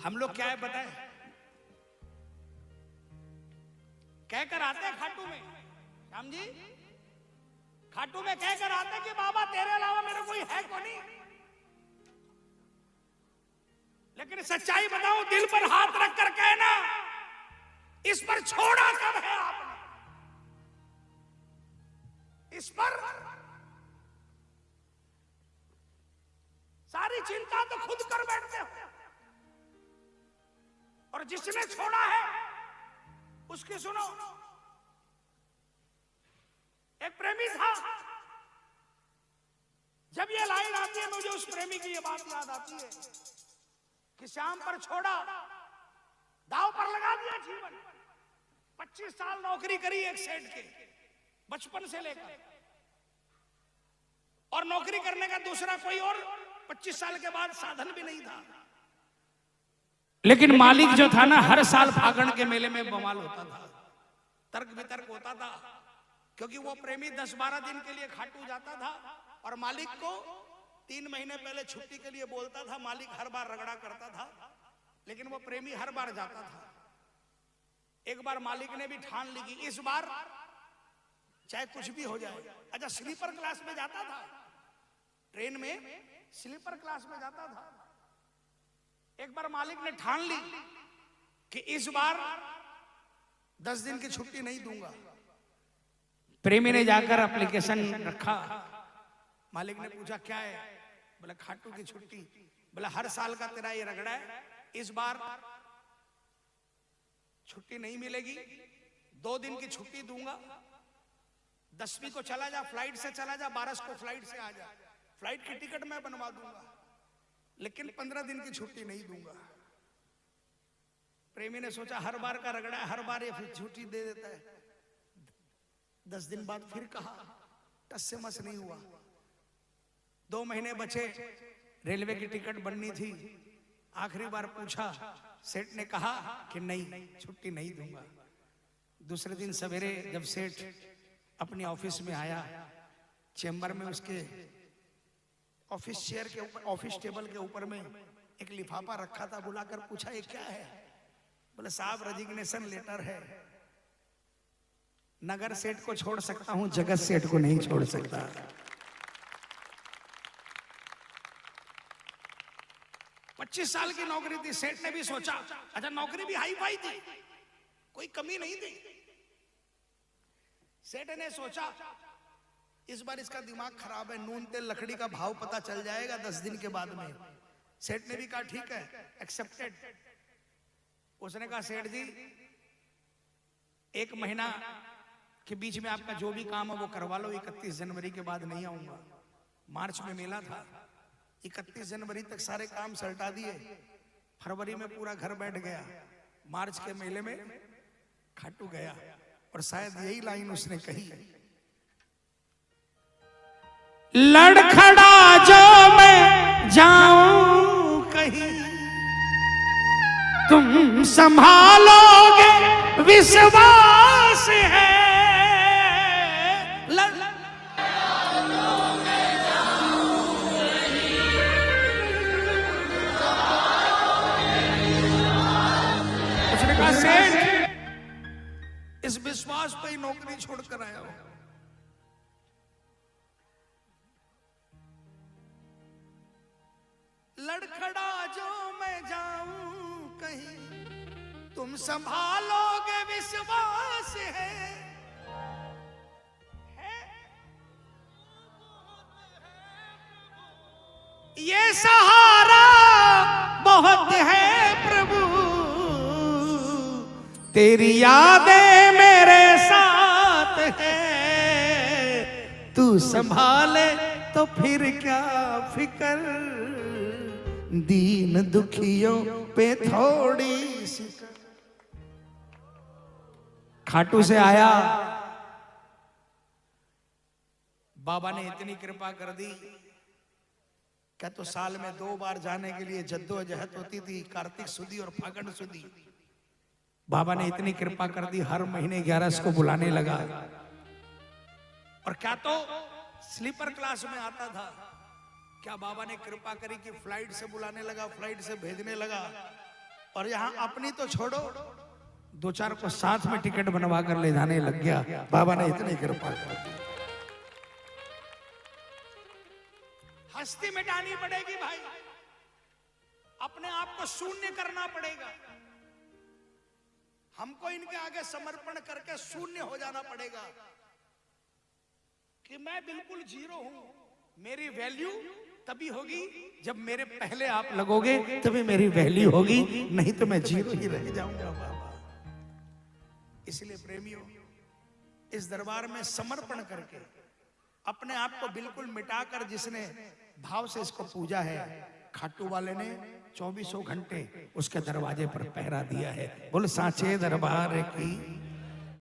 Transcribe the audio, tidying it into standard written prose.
हम लोग क्या है बताए, कहकर आते हैं खाटू में, श्याम जी खाटू में कहकर आते हैं कि बाबा तेरे अलावा मेरा कोई है को नहीं। लेकिन सच्चाई बताऊं, दिल पर हाथ रख कर कहना, इस पर छोड़ा कब है आपने? इस पर सारी चिंता तो खुद कर बैठते हो, और जिसने छोड़ा है उसकी सुनो। एक प्रेमी था, जब ये लाइन आती है मुझे उस प्रेमी की ये बात याद आती है कि श्याम पर छोड़ा, दाव पर लगा दिया जीवन। 25 साल नौकरी करी एक सेठ के, बचपन से लेकर, और नौकरी करने का दूसरा कोई और 25 साल के बाद साधन भी नहीं था। लेकिन मालिक जो था ना, हर साल फागण के मेले में बवाल होता था, तर्क वितर्क होता था, क्योंकि वो प्रेमी 10-12 दिन के लिए खाटू जाता था और मालिक को 3 महीने पहले छुट्टी के लिए बोलता था। मालिक हर बार रगड़ा करता था, लेकिन वो प्रेमी हर बार जाता था। एक बार मालिक ने भी ठान ली कि इस बार चाहे कुछ भी हो जाए। अच्छा, स्लीपर क्लास में जाता था, ट्रेन में स्लीपर क्लास में जाता था। एक बार मालिक ने ठान ली कि इस बार 10 दिन की छुट्टी नहीं दूंगा। प्रेमी ने जाकर एप्लीकेशन रखा, मालिक ने पूछा क्या है? बोला खाटू की छुट्टी। बोला हर साल का तेरा ये रगड़ा है, इस बार छुट्टी नहीं मिलेगी, 2 दिन की छुट्टी दूंगा। 10वीं को चला जा, फ्लाइट से चला जा, 12 को फ्लाइट से आ जा, फ्लाइट की टिकट मैं बनवा दूंगा, लेकिन 15 दिन की छुट्टी नहीं दूंगा। प्रेमी ने सोचा हर बार का रगड़ा है, हर बार ये फिर छुट्टी दे देता है। 10 दिन बाद फिर कहा, टस से मस नहीं हुआ। 2 महीने बचे, रेलवे की टिकट बननी थी। आखिरी बार पूछा, सेठ ने कहा कि नहीं, छुट्टी नहीं दूंगा। दूसरे दिन सवेरे जब सेठ अपने ऑफिस में आया, चेंबर में उसके ऑफिस चेयर के ऊपर, ऑफिस टेबल के ऊपर में एक लिफाफा रखा था। बुलाकर पूछा ये क्या है? बोले साहब रेजिग्नेशन लेटर है, नगर सेठ को छोड़ सकता हूं, जगत सेठ को नहीं छोड़ सकता। पच्चीस साल की नौकरी थी, सेठ ने भी सोचा। अच्छा, नौकरी भी हाई फाई थी, कोई कमी नहीं थी। सेठ ने सोचा इस बार इसका दिमाग खराब है, नून तेल लकड़ी का भाव पता चल जाएगा 10 दिन के बाद में। सेठ ने भी कहा ठीक है, एक्सेप्टेड। उसने कहा सेठ जी 1 महीना के बीच में आपका जो भी काम है वो करवा लो, 31 जनवरी के बाद नहीं आऊंगा। मार्च में मेला था, 31 जनवरी तक सारे काम सल्टा दिए, फरवरी में पूरा घर बैठ गया, मार्च के मेले में खाटू गया। और शायद यही लाइन उसने कही, लड़खड़ा जो मैं जाऊं कहीं, तुम संभालोगे विश्वास है। उसने कहा सेठ इस विश्वास पे ही नौकरी छोड़कर आया हूं। लड़खड़ा जो मैं जाऊं कहीं, तुम संभालोगे विश्वास है। ये सहारा बहुत है प्रभु, तेरी यादें मेरे साथ है। तू संभाले तो फिर क्या फिक्र, दीन दुखियों पे थोड़ी सी। खाटू से आया, बाबा ने इतनी कृपा कर दी, क्या तो साल में 2 बार जाने के लिए जद्दोजहद होती थी, कार्तिक सुदी और फागण सुदी। बाबा ने इतनी कृपा कर दी, हर महीने 11 को बुलाने लगा। और क्या तो स्लीपर क्लास में आता था, क्या बाबा ने कृपा करी कि फ्लाइट से बुलाने लगा, फ्लाइट से भेजने लगा। और यहाँ अपनी तो छोड़ो, दो चार को साथ में टिकट बनवा कर ले जाने लग गया। बाबा ने इतनी कृपा कर दी। हस्ती मिटानी पड़ेगी भाई, अपने आप को शून्य करना पड़ेगा, हमको इनके आगे समर्पण करके शून्य हो जाना पड़ेगा कि मैं बिल्कुल जीरो हूं। मेरी वैल्यू तभी होगी जब मेरे पहले आप लगोगे, तभी मेरी वैल्यू होगी, नहीं तो मैं जीरो ही रह जाऊंगा बाबा। इसलिए प्रेमियों, इस दरबार में समर्पण करके अपने आप को बिल्कुल मिटाकर जिसने भाव से इसको पूजा है, खाटू वाले ने 24 घंटे उसके दरवाजे पर पहरा दिया है। बोल सांचे दरबार की